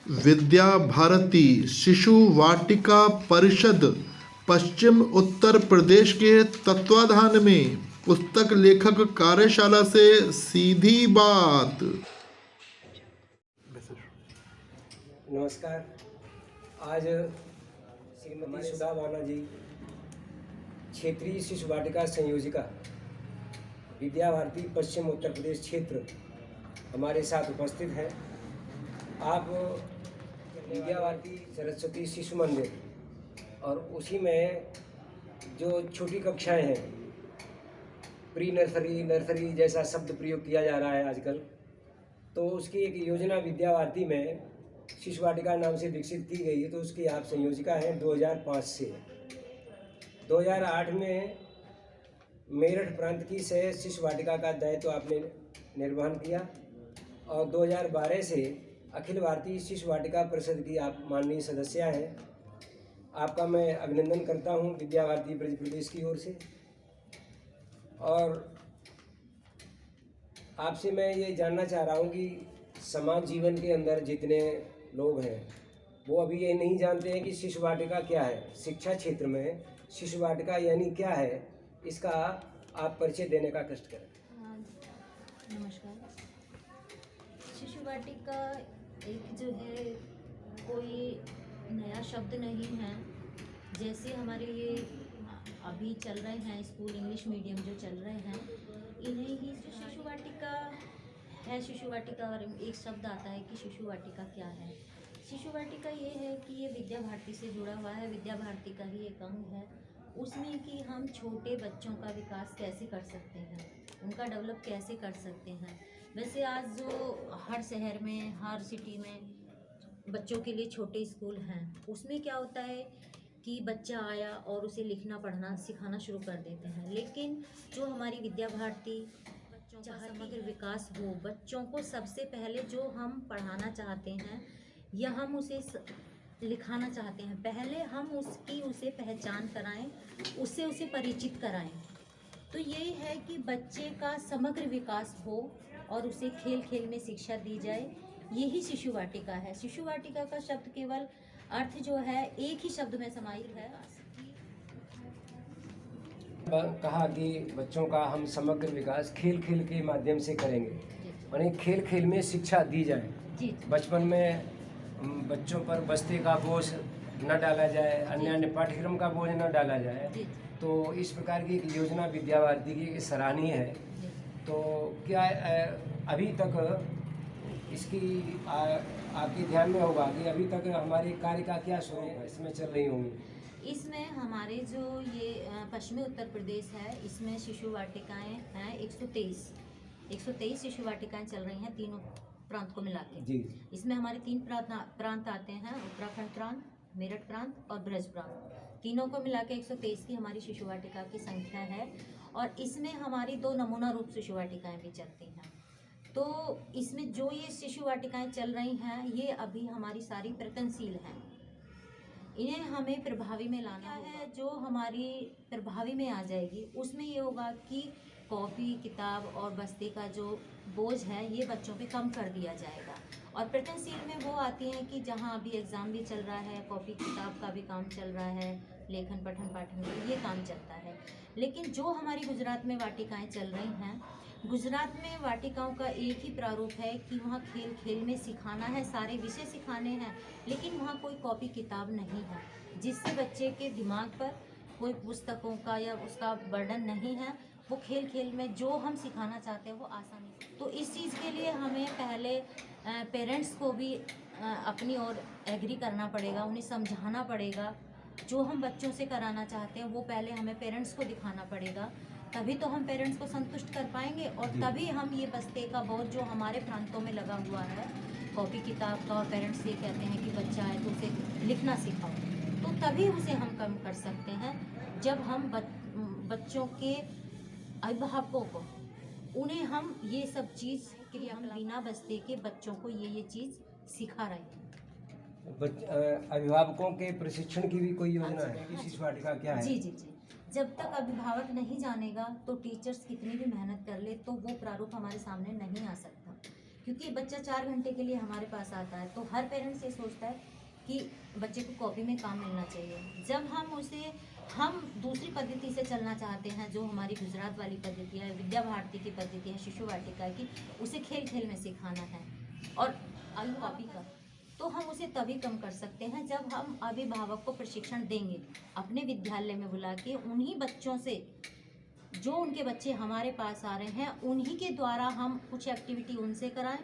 विद्या भारती शिशु वाटिका परिषद पश्चिम उत्तर प्रदेश के तत्वाधान में पुस्तक लेखक कार्यशाला से सीधी बात। नमस्कार। आज श्रीमती सुधा वाना जी, क्षेत्रीय शिशु वाटिका संयोजिका, विद्या भारती पश्चिम उत्तर प्रदेश क्षेत्र, हमारे साथ उपस्थित हैं। आप विद्या भारती सरस्वती शिशु मंदिर और उसी में जो छोटी कक्षाएं हैं, प्री नर्सरी, नर्सरी जैसा शब्द प्रयोग किया जा रहा है आजकल, तो उसकी एक योजना विद्या भारती में शिशु वाटिका नाम से विकसित की गई है। तो उसकी आप संयोजिका हैं 2005 से। 2008 में मेरठ प्रांत की से शिशु वाटिका का दायित्व आपने निर्वहन किया और 2012 से अखिल भारतीय शिशु वाटिका परिषद की आप माननीय सदस्य हैं। आपका मैं अभिनंदन करता हूं विद्या भारती ब्रज प्रदेश की ओर से। और आपसे मैं ये जानना चाह रहा हूं कि समाज जीवन के अंदर जितने लोग हैं वो अभी ये नहीं जानते हैं कि शिशु वाटिका क्या है। शिक्षा क्षेत्र में शिशु वाटिका यानी क्या है, इसका आप परिचय देने का कष्ट करें। नमस्कार। शिशु वाटिका एक जो है कोई नया शब्द नहीं है। जैसे हमारे ये अभी चल रहे हैं स्कूल इंग्लिश मीडियम जो चल रहे हैं, इन्हें ही जो शिशु वाटिका है, शिशु वाटिका और एक शब्द आता है कि शिशु वाटिका क्या है। शिशु वाटिका ये है कि ये विद्या भारती से जुड़ा हुआ है, विद्या भारती का ही एक अंग है। उसमें कि हम छोटे बच्चों का विकास कैसे कर सकते हैं, उनका डेवलप कैसे कर सकते हैं। वैसे आज जो हर शहर में, हर सिटी में बच्चों के लिए छोटे स्कूल हैं, उसमें क्या होता है कि बच्चा आया और उसे लिखना पढ़ना सिखाना शुरू कर देते हैं। लेकिन जो हमारी विद्या भारती बच्चों का समग्र विकास हो, बच्चों को सबसे पहले जो हम पढ़ाना चाहते हैं या हम उसे लिखाना चाहते हैं, पहले हम उसे पहचान कराएं, उससे उसे परिचित कराएं। तो यही है कि बच्चे का समग्र विकास हो और उसे खेल खेल में शिक्षा दी जाए, यही शिशु वाटिका है। शिशु वाटिका का शब्द केवल अर्थ जो है एक ही शब्द में समाहित है। कहा कि बच्चों का हम समग्र विकास खेल खेल के माध्यम से करेंगे, यानी खेल खेल में शिक्षा दी जाए। बचपन में बच्चों पर बस्ते का बोझ न डाला जाए, अन्य पाठ्यक्रम का बोझ न डाला जाए। तो इस प्रकार की एक योजना विद्या भारती की सराहनीय है। तो क्या अभी तक इसकी आपके ध्यान में होगा कि अभी तक हमारे कार्य का क्या स्वरूप है, इसमें चल रही होंगी? इसमें हमारे जो ये पश्चिमी उत्तर प्रदेश है, इसमें शिशु वाटिकाएं हैं 123 शिशु वाटिकाएं चल रही हैं, तीनों प्रांत को मिला के। इसमें हमारे 3 प्रांत आते हैं, उत्तराखंड प्रांत, मेरठ प्रांत और ब्रज प्रांत। तीनों को मिला के 123 की हमारी शिशु वाटिका की संख्या है। और इसमें हमारी 2 नमूना रूप शिशु वाटिकाएं भी चलती हैं। तो इसमें जो ये शिशु वाटिकाएं चल रही हैं, ये अभी हमारी सारी प्रयत्नशील हैं। इन्हें हमें प्रभावी में लाना है। जो हमारी प्रभावी में आ जाएगी उसमें ये होगा कि कॉपी, किताब और बस्ते का जो बोझ है ये बच्चों पे कम कर दिया जाएगा। और प्रयत्नशील में वो आती हैं कि जहाँ अभी एग्ज़ाम भी चल रहा है, कॉपी किताब का भी काम चल रहा है, लेखन पठन पाठन का ये काम चलता है। लेकिन जो हमारी गुजरात में वाटिकाएं चल रही हैं, गुजरात में वाटिकाओं का एक ही प्रारूप है कि वहाँ खेल खेल में सिखाना है, सारे विषय सिखाने हैं, लेकिन वहाँ कोई कॉपी किताब नहीं है, जिससे बच्चे के दिमाग पर कोई पुस्तकों का या उसका बर्डन नहीं है। वो खेल खेल में जो हम सिखाना चाहते हैं वो आसानी से। तो इस चीज़ के लिए हमें पहले पेरेंट्स को भी अपनी ओर एग्री करना पड़ेगा, उन्हें समझाना पड़ेगा। जो हम बच्चों से कराना चाहते हैं वो पहले हमें पेरेंट्स को दिखाना पड़ेगा, तभी तो हम पेरेंट्स को संतुष्ट कर पाएंगे। और तभी हम ये बस्ते का बोझ जो हमारे प्रांतों में लगा हुआ है कॉपी किताब का, और पेरेंट्स ये कहते हैं कि बच्चा है तो उसे लिखना सिखाओ, तो तभी उसे हम कम कर सकते हैं जब हम बच्चों के अभिभावकों को, उन्हें हम ये सब चीज़ कि हम बिना बस्ते के बच्चों को ये चीज़ सिखा रहे हैं। अभिभावकों के प्रशिक्षण की भी कोई योजना है कि शिशु वाटिका क्या है? जी। जब तक अभिभावक नहीं जानेगा तो टीचर्स कितनी भी मेहनत कर ले तो वो प्रारूप हमारे सामने नहीं आ सकता, क्योंकि बच्चा 4 घंटे के लिए हमारे पास आता है, तो हर पेरेंट्स ये सोचता है कि बच्चे को कॉपी में काम मिलना चाहिए। जब हम दूसरी पद्धति से चलना चाहते हैं, जो हमारी गुजरात वाली पद्धति है, विद्या भारती की पद्धति है, शिशु वाटिका की, उसे खेल खेल में सिखाना है और कॉपी का, तो हम उसे तभी कम कर सकते हैं जब हम अभिभावक को प्रशिक्षण देंगे, अपने विद्यालय में बुला के उन्हीं बच्चों से, जो उनके बच्चे हमारे पास आ रहे हैं, उन्हीं के द्वारा हम कुछ एक्टिविटी उनसे कराएं,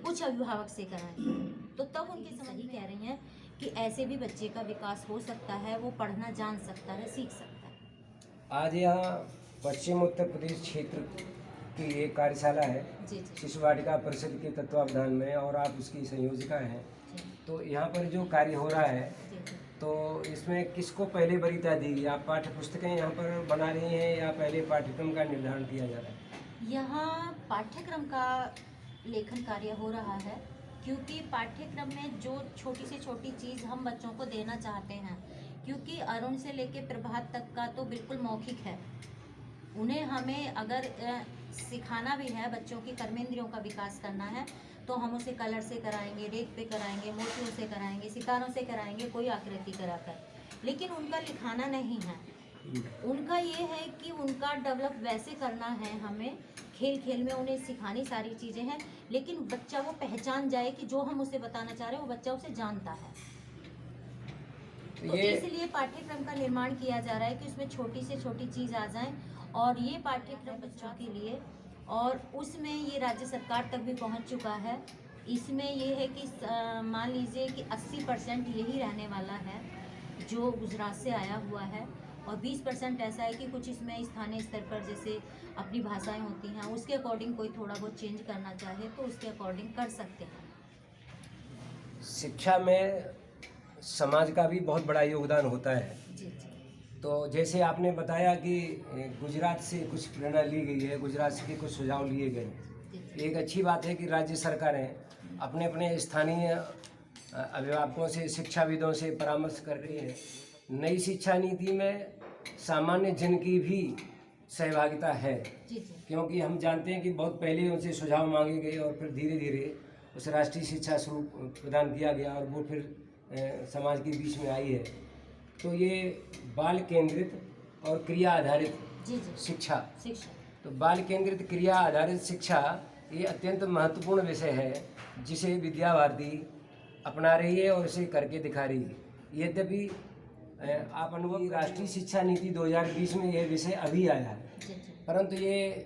कुछ अभिभावक से कराएं, तो तब उनके समझ ही कह रही हैं कि ऐसे भी बच्चे का विकास हो सकता है, वो पढ़ना जान सकता है, सीख सकता है। आज यहाँ पश्चिम उत्तर प्रदेश क्षेत्र की एक कार्यशाला है जी जी शिशु वाटिका परिषद के तत्वावधान में, और आप उसकी संयोजिका हैं। जी तो यहाँ पर जो कार्य हो रहा है, जी जी। तो इसमें किसको पहले वरीयता दी गई? आप पाठ्य पुस्तकें यहाँ पर बना रही हैं या पहले पाठ्यक्रम का निर्धारण किया जा रहा है? यहाँ पाठ्यक्रम का लेखन कार्य हो रहा है, क्योंकि पाठ्यक्रम में जो छोटी से छोटी चीज़ हम बच्चों को देना चाहते हैं, क्योंकि अरुण से लेकर प्रभात तक का तो बिल्कुल मौखिक है, उन्हें हमें अगर सिखाना भी है, बच्चों की कर्मेंद्रियों का विकास करना है, तो हम उसे कलर से कराएंगे, रेत पे कराएंगे, मोतियों से कराएंगे, सितारों से कराएंगे, कोई आकृति कराकर, लेकिन उनका लिखाना नहीं है। उनका ये है कि उनका डेवलप वैसे करना है, हमें खेल खेल में उन्हें सिखानी सारी चीज़ें हैं, लेकिन बच्चा वो पहचान जाए कि जो हम उसे बताना चाह रहे हैं वो बच्चा उसे जानता है। तो इसलिए पाठ्यक्रम का निर्माण किया जा रहा है कि उसमें छोटी से छोटी चीज़ आ जाए, और ये पाठ्यक्रम बच्चों के लिए, और उसमें ये राज्य सरकार तक भी पहुंच चुका है। इसमें ये है कि मान लीजिए कि 80% यही रहने वाला है जो गुजरात से आया हुआ है, और 20% ऐसा है कि कुछ इसमें स्थानीय स्तर पर जैसे अपनी भाषाएं होती हैं, उसके अकॉर्डिंग कोई थोड़ा बहुत चेंज करना चाहे तो उसके अकॉर्डिंग कर सकते हैं। शिक्षा में समाज का भी बहुत बड़ा योगदान होता है। जी जी तो जैसे आपने बताया कि गुजरात से कुछ प्रेरणा ली गई है, गुजरात से कुछ सुझाव लिए गए हैं। एक अच्छी बात है कि राज्य सरकारें अपने अपने स्थानीय अभिभावकों से, शिक्षाविदों से परामर्श कर रही है। नई शिक्षा नीति में सामान्य जन की भी सहभागिता है, जी जी क्योंकि हम जानते हैं कि बहुत पहले उनसे सुझाव मांगे गए और फिर धीरे धीरे उस राष्ट्रीय शिक्षा स्वरूप प्रदान किया गया, और वो फिर समाज के बीच में आई है। तो ये बाल केंद्रित और क्रिया आधारित जी जी शिक्षा, शिक्षा, तो बाल केंद्रित क्रिया आधारित शिक्षा ये अत्यंत महत्वपूर्ण विषय है, जिसे विद्या भारती अपना रही है और इसे करके दिखा रही है। यद्यपि आप अनुभव, राष्ट्रीय शिक्षा नीति 2020 में यह विषय अभी आया है, जी जी परंतु ये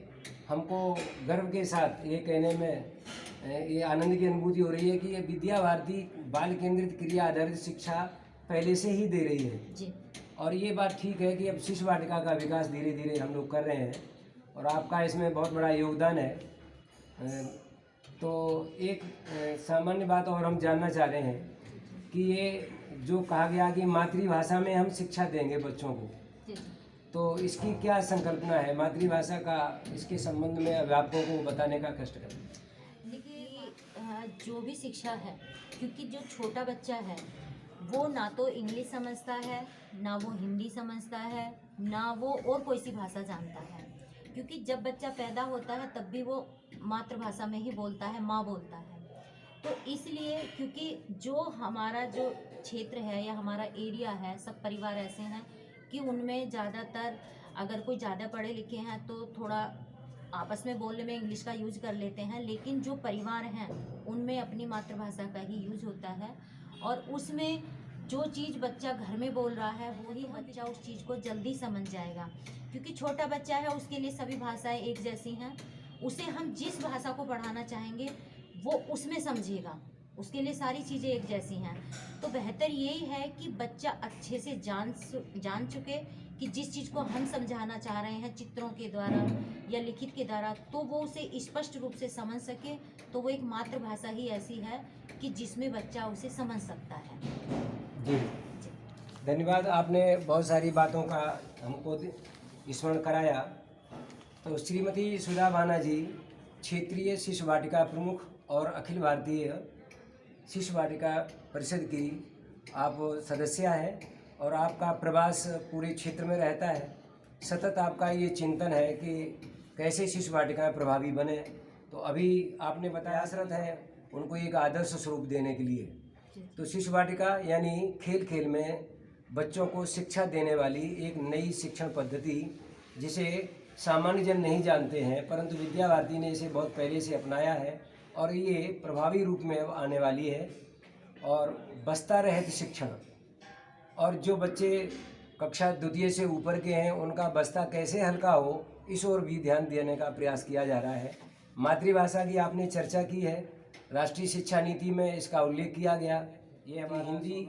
हमको गर्व के साथ ये कहने में ये आनंद की अनुभूति हो रही है कि ये विद्या भारती बाल केंद्रित क्रिया आधारित शिक्षा पहले से ही दे रही है। जी। और ये बात ठीक है कि अब शिशु वाटिका का विकास धीरे धीरे हम लोग कर रहे हैं, और आपका इसमें बहुत बड़ा योगदान है। तो एक सामान्य बात और हम जानना चाह रहे हैं कि ये जो कहा गया कि मातृभाषा में हम शिक्षा देंगे बच्चों को, जी जी। तो इसकी क्या संकल्पना है? मातृभाषा का इसके संबंध में अभिभावकों को बताने का कष्ट करें। देखिए, जो भी शिक्षा है, क्योंकि जो छोटा बच्चा है वो ना तो इंग्लिश समझता है, ना वो हिंदी समझता है, ना वो और कोई सी भाषा जानता है, क्योंकि जब बच्चा पैदा होता है तब भी वो मातृभाषा में ही बोलता है, माँ बोलता है। तो इसलिए, क्योंकि जो हमारा जो क्षेत्र है या हमारा एरिया है, सब परिवार ऐसे हैं कि उनमें ज़्यादातर अगर कोई ज़्यादा पढ़े लिखे हैं तो थोड़ा आपस में बोलने में इंग्लिश का यूज कर लेते हैं, लेकिन जो परिवार हैं उनमें अपनी मातृभाषा का ही यूज होता है, और उसमें जो चीज़ बच्चा घर में बोल रहा है वही बच्चा उस चीज़ को जल्दी समझ जाएगा, क्योंकि छोटा बच्चा है, उसके लिए सभी भाषाएं एक जैसी हैं। उसे हम जिस भाषा को पढ़ाना चाहेंगे वो उसमें समझेगा, उसके लिए सारी चीज़ें एक जैसी हैं। तो बेहतर यही है कि बच्चा अच्छे से जान चुके कि जिस चीज़ को हम समझाना चाह रहे हैं चित्रों के द्वारा या लिखित के द्वारा, तो वो उसे स्पष्ट रूप से समझ सके। तो वो एक मातृभाषा ही ऐसी है कि जिसमें बच्चा उसे समझ सकता है। जी, धन्यवाद। आपने बहुत सारी बातों का हमको स्मरण कराया। तो श्रीमती सुधा भाना जी क्षेत्रीय शिशु वाटिका प्रमुख और अखिल भारतीय शिशु वाटिका परिषद की आप सदस्य हैं, और आपका प्रवास पूरे क्षेत्र में रहता है। सतत आपका ये चिंतन है कि कैसे शिशु वाटिकाएँ प्रभावी बने, तो अभी आपने बताया प्रयासरत है उनको एक आदर्श स्वरूप देने के लिए। तो शिशु वाटिका यानी खेल खेल में बच्चों को शिक्षा देने वाली एक नई शिक्षण पद्धति, जिसे सामान्य जन नहीं जानते हैं, परंतु विद्या भारती ने इसे बहुत पहले से अपनाया है और ये प्रभावी रूप में अब आने वाली है। और बस्ता रहित शिक्षण, और जो बच्चे कक्षा द्वितीय से ऊपर के हैं उनका बस्ता कैसे हल्का हो, इस ओर भी ध्यान देने का प्रयास किया जा रहा है। मातृभाषा की आपने चर्चा की है, राष्ट्रीय शिक्षा नीति में इसका उल्लेख किया गया। ये हमारी हिंदी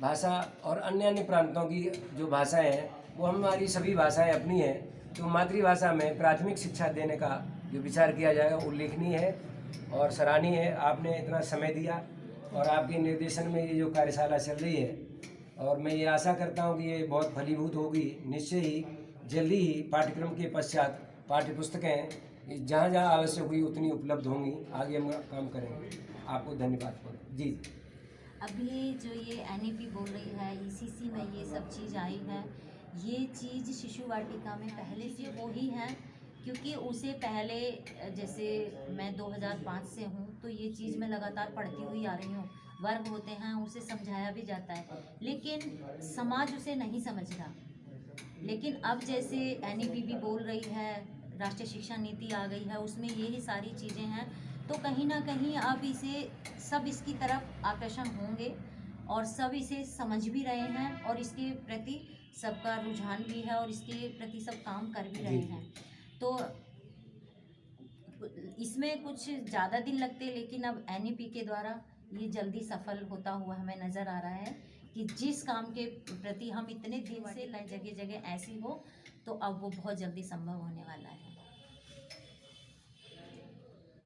भाषा और अन्य प्रांतों की जो भाषाएं हैं वो हमारी सभी भाषाएं अपनी हैं, तो मातृभाषा में प्राथमिक शिक्षा देने का जो विचार किया जाएगा उल्लेखनीय है और सराहनीय है। आपने इतना समय दिया और आपके निर्देशन में ये जो कार्यशाला चल रही है, और मैं ये आशा करता हूँ कि ये बहुत फलीभूत होगी। निश्चय ही जल्दी ही पाठ्यक्रम के पश्चात पाठ्यपुस्तकें जहाँ जहाँ आवश्यक हुई उतनी उपलब्ध होंगी। आगे हम काम करेंगे। आपको धन्यवाद। जी। अभी जो ये NEP बोल रही है, ECC में ये सब चीज़ आई है, ये चीज़ शिशु वाटिका में पहले से हो ही है, क्योंकि उसे पहले जैसे मैं 2005 से हूँ तो ये चीज़ मैं लगातार पढ़ती हुई आ रही हूँ। वर्ग होते हैं, उसे समझाया भी जाता है, लेकिन समाज उसे नहीं समझ रहा। लेकिन अब जैसे NEP भी बोल रही है, राष्ट्रीय शिक्षा नीति आ गई है, उसमें यही सारी चीज़ें हैं, तो कहीं ना कहीं अब इसे सब इसकी तरफ आकर्षण होंगे और सब इसे समझ भी रहे हैं और इसके प्रति सबका रुझान भी है और इसके प्रति सब काम कर भी रहे हैं। तो इसमें कुछ ज़्यादा दिन लगते, लेकिन अब NEP के द्वारा ये जल्दी सफल होता हुआ हमें नज़र आ रहा है कि जिस काम के प्रति हम इतने दिन से जगह जगह ऐसी हो, तो अब वो बहुत जल्दी संभव होने वाला है।